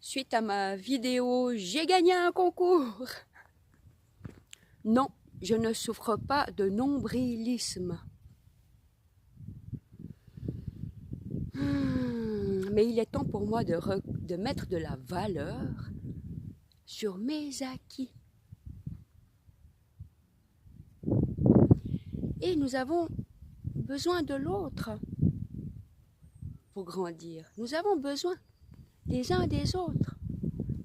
suite à ma vidéo « J'ai gagné un concours ». Non, je ne souffre pas de nombrilisme. Mais il est temps pour moi de mettre de la valeur sur mes acquis. Et nous avons besoin de l'autre pour grandir. Nous avons besoin des uns des autres.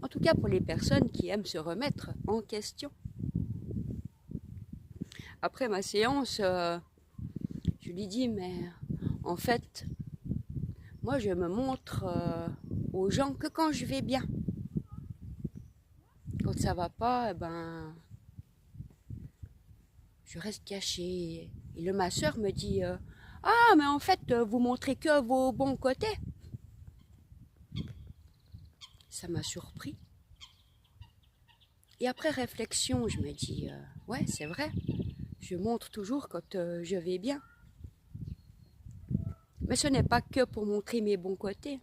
En tout cas pour les personnes qui aiment se remettre en question. Après ma séance, je lui dis, mais en fait, moi je me montre aux gens que quand je vais bien. Quand ça va pas, eh ben, je reste cachée. Et le masseur me dit, ah mais en fait vous montrez que vos bons côtés. Ça m'a surpris. Et après réflexion, je me dis, ouais c'est vrai. Je montre toujours quand je vais bien. Mais ce n'est pas que pour montrer mes bons côtés.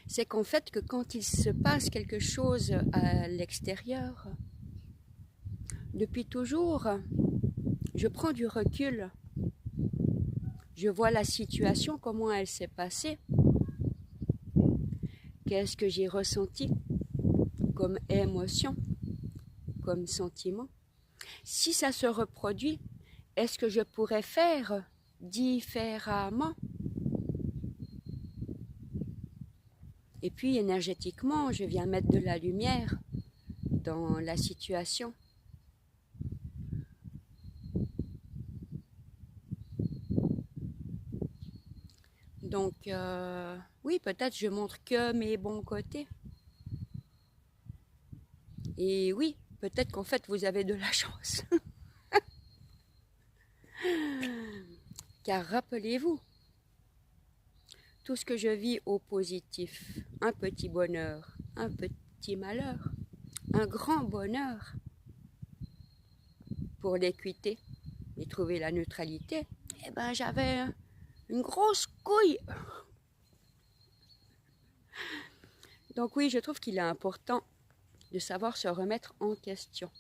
C'est qu'en fait, que quand il se passe quelque chose à l'extérieur, depuis toujours, je prends du recul. Je vois la situation, comment elle s'est passée. Qu'est-ce que j'ai ressenti comme émotion, comme sentiment. Si ça se reproduit, est-ce que je pourrais faire différemment? Et puis énergétiquement, je viens mettre de la lumière dans la situation. Donc, oui, peut-être je montre que mes bons côtés. Et oui, peut-être qu'en fait, vous avez de la chance. Car rappelez-vous, tout ce que je vis au positif, un petit bonheur, un petit malheur, un grand bonheur, pour l'équité et trouver la neutralité, eh ben j'avais une grosse couille. Donc oui, je trouve qu'il est important de savoir se remettre en question.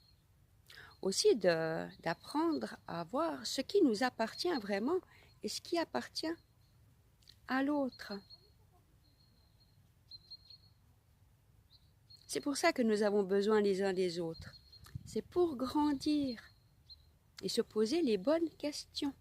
Aussi d'apprendre à voir ce qui nous appartient vraiment et ce qui appartient à l'autre. C'est pour ça que nous avons besoin les uns des autres. C'est pour grandir et se poser les bonnes questions.